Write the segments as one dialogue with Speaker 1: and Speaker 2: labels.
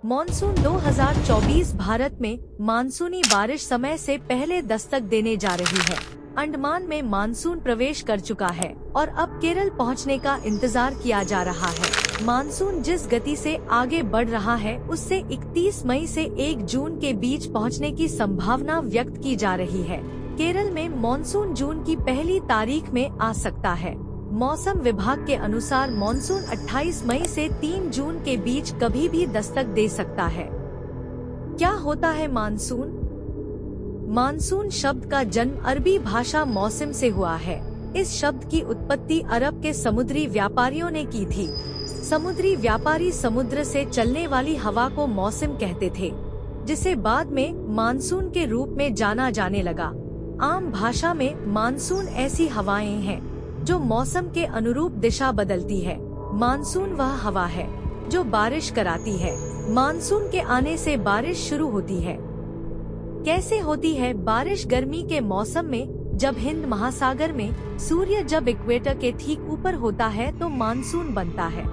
Speaker 1: Monsoon 2024 Bharat में मानसूनी बारिश समय से पहले दस्तक देने जा रही है। अंडमान में मानसून प्रवेश कर चुका है और अब केरल पहुंचने का इंतजार किया जा रहा है। मानसून जिस गति से आगे बढ़ रहा है उससे 31 मई से 1 जून के बीच पहुंचने की संभावना व्यक्त की जा रही है। केरल में मानसून जून की पहली तारीख में आ सकता है। मौसम विभाग के अनुसार मानसून 28 मई से 3 जून के बीच कभी भी दस्तक दे सकता है। क्या होता है मानसून? मानसून शब्द का जन्म अरबी भाषा मौसम से हुआ है। इस शब्द की उत्पत्ति अरब के समुद्री व्यापारियों ने की थी। समुद्री व्यापारी समुद्र से चलने वाली हवा को मौसम कहते थे, जिसे बाद में मानसून के रूप में जाना जाने लगा। आम भाषा में मानसून ऐसी हवाएं हैं जो मौसम के अनुरूप दिशा बदलती है। मानसून वह हवा है जो बारिश कराती है। मानसून के आने से बारिश शुरू होती है। कैसे होती है बारिश? गर्मी के मौसम में जब हिंद महासागर में सूर्य जब इक्वेटर के ठीक ऊपर होता है तो मानसून बनता है।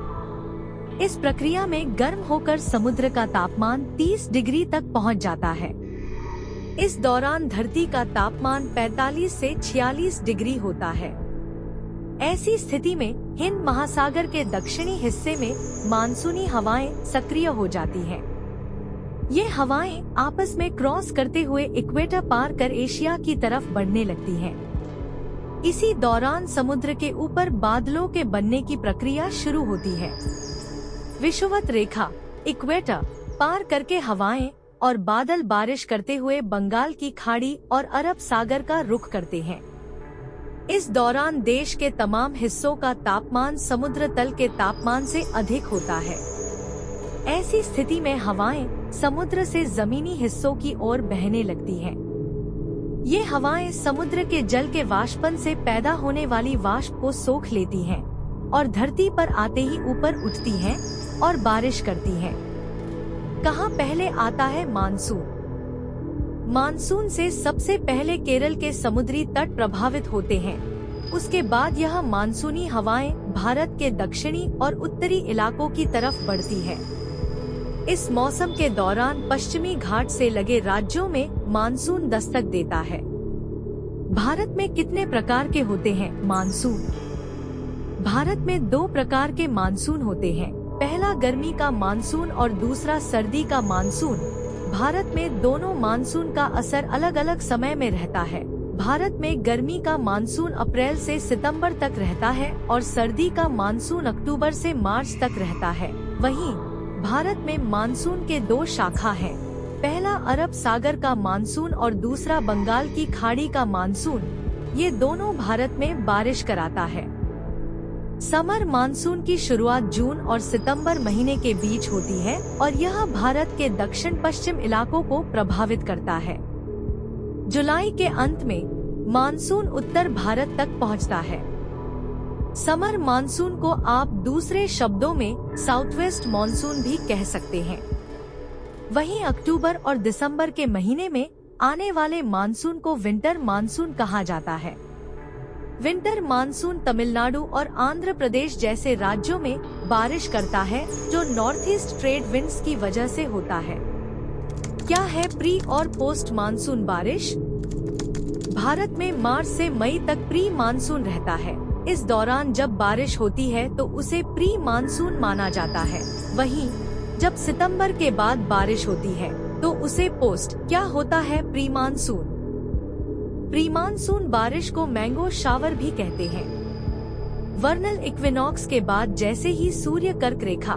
Speaker 1: इस प्रक्रिया में गर्म होकर समुद्र का तापमान 30 डिग्री तक पहुंच जाता है। इस दौरान धरती का तापमान 45 से 46 डिग्री होता है। ऐसी स्थिति में हिंद महासागर के दक्षिणी हिस्से में मानसूनी हवाएं सक्रिय हो जाती हैं। ये हवाएं आपस में क्रॉस करते हुए इक्वेटर पार कर एशिया की तरफ बढ़ने लगती हैं। इसी दौरान समुद्र के ऊपर बादलों के बनने की प्रक्रिया शुरू होती है। विषुवत रेखा इक्वेटर पार करके हवाएं और बादल बारिश करते हुए बंगाल की खाड़ी और अरब सागर का रुख करते हैं। इस दौरान देश के तमाम हिस्सों का तापमान समुद्र तल के तापमान से अधिक होता है। ऐसी स्थिति में हवाएं समुद्र से जमीनी हिस्सों की ओर बहने लगती हैं। ये हवाएं समुद्र के जल के वाष्पन से पैदा होने वाली वाष्प को सोख लेती हैं और धरती पर आते ही ऊपर उठती हैं और बारिश करती हैं। कहाँ पहले आता है मानसून? मानसून से सबसे पहले केरल के समुद्री तट प्रभावित होते हैं। उसके बाद यह मानसूनी हवाएं भारत के दक्षिणी और उत्तरी इलाकों की तरफ बढ़ती है। इस मौसम के दौरान पश्चिमी घाट से लगे राज्यों में मानसून दस्तक देता है। भारत में कितने प्रकार के होते हैं मानसून? भारत में 2 प्रकार के मानसून होते हैं। पहला गर्मी का मानसून और दूसरा सर्दी का मानसून। भारत में दोनों मानसून का असर अलग अलग समय में रहता है। भारत में गर्मी का मानसून अप्रैल से सितंबर तक रहता है और सर्दी का मानसून अक्टूबर से मार्च तक रहता है। वहीं भारत में मानसून के 2 शाखा हैं। पहला अरब सागर का मानसून और दूसरा बंगाल की खाड़ी का मानसून। ये दोनों भारत में बारिश कराता है। समर मानसून की शुरुआत जून और सितंबर महीने के बीच होती है और यह भारत के दक्षिण पश्चिम इलाकों को प्रभावित करता है। जुलाई के अंत में मानसून उत्तर भारत तक पहुंचता है। समर मानसून को आप दूसरे शब्दों में साउथवेस्ट मानसून भी कह सकते हैं। वहीं अक्टूबर और दिसंबर के महीने में आने वाले मानसून को विंटर मानसून कहा जाता है। विंटर मानसून तमिलनाडु और आंध्र प्रदेश जैसे राज्यों में बारिश करता है, जो नॉर्थ ईस्ट ट्रेड विंड्स की वजह से होता है। क्या है प्री और पोस्ट मानसून बारिश? भारत में मार्च से मई तक प्री मानसून रहता है। इस दौरान जब बारिश होती है तो उसे प्री मानसून माना जाता है। वहीं जब सितंबर के बाद बारिश होती है तो उसे पोस्ट। क्या होता है प्री मानसून? प्री मानसून बारिश को मैंगो शावर भी कहते हैं। वर्नल इक्विनॉक्स के बाद जैसे ही सूर्य कर्क रेखा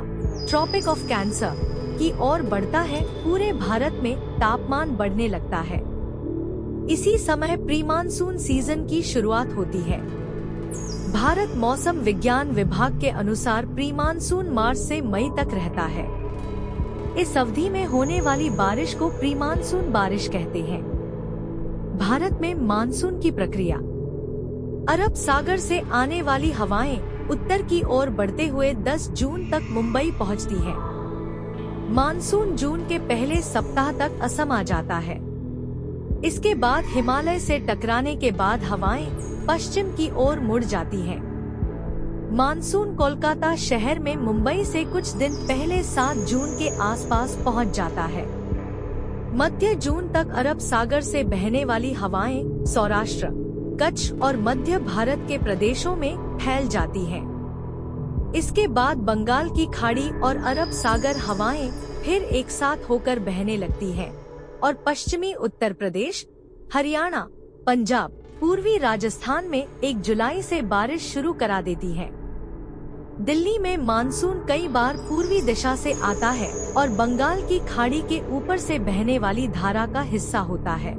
Speaker 1: ट्रॉपिक ऑफ कैंसर की ओर बढ़ता है, पूरे भारत में तापमान बढ़ने लगता है। इसी समय प्री मानसून सीजन की शुरुआत होती है। भारत मौसम विज्ञान विभाग के अनुसार प्री मानसून मार्च से मई तक रहता है। इस अवधि में होने वाली बारिश को प्री मानसून बारिश कहते हैं। भारत में मानसून की प्रक्रिया। अरब सागर से आने वाली हवाएं उत्तर की ओर बढ़ते हुए 10 जून तक मुंबई पहुंचती हैं। मानसून जून के पहले सप्ताह तक असम आ जाता है। इसके बाद हिमालय से टकराने के बाद हवाएं पश्चिम की ओर मुड़ जाती हैं। मानसून कोलकाता शहर में मुंबई से कुछ दिन पहले 7 जून के आसपास पहुंच जाता है। मध्य जून तक अरब सागर से बहने वाली हवाएं सौराष्ट्र, कच्छ और मध्य भारत के प्रदेशों में फैल जाती हैं। इसके बाद बंगाल की खाड़ी और अरब सागर हवाएं फिर एक साथ होकर बहने लगती हैं और पश्चिमी उत्तर प्रदेश, हरियाणा, पंजाब, पूर्वी राजस्थान में 1 जुलाई से बारिश शुरू करा देती है। दिल्ली में मानसून कई बार पूर्वी दिशा से आता है और बंगाल की खाड़ी के ऊपर से बहने वाली धारा का हिस्सा होता है।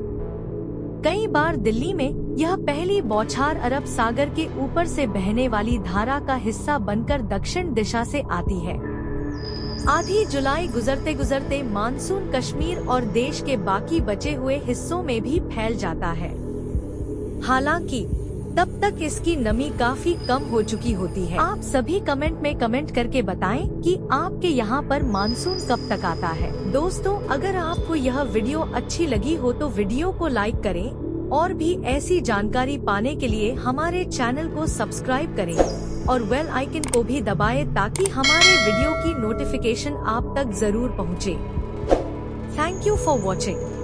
Speaker 1: कई बार दिल्ली में यह पहली बौछार अरब सागर के ऊपर से बहने वाली धारा का हिस्सा बनकर दक्षिण दिशा से आती है। आधी जुलाई गुजरते गुजरते मानसून कश्मीर और देश के बाकी बचे हुए हिस्सों में भी फैल जाता है। हालांकि तब तक इसकी नमी काफी कम हो चुकी होती है। आप सभी कमेंट में कमेंट करके बताएं कि आपके यहाँ पर मानसून कब तक आता है। दोस्तों, अगर आपको यह वीडियो अच्छी लगी हो तो वीडियो को लाइक करें और भी ऐसी जानकारी पाने के लिए हमारे चैनल को सब्सक्राइब करें और बेल आइकन को भी दबाएं ताकि हमारे वीडियो की नोटिफिकेशन आप तक जरूर पहुँचे। Thank you for watching.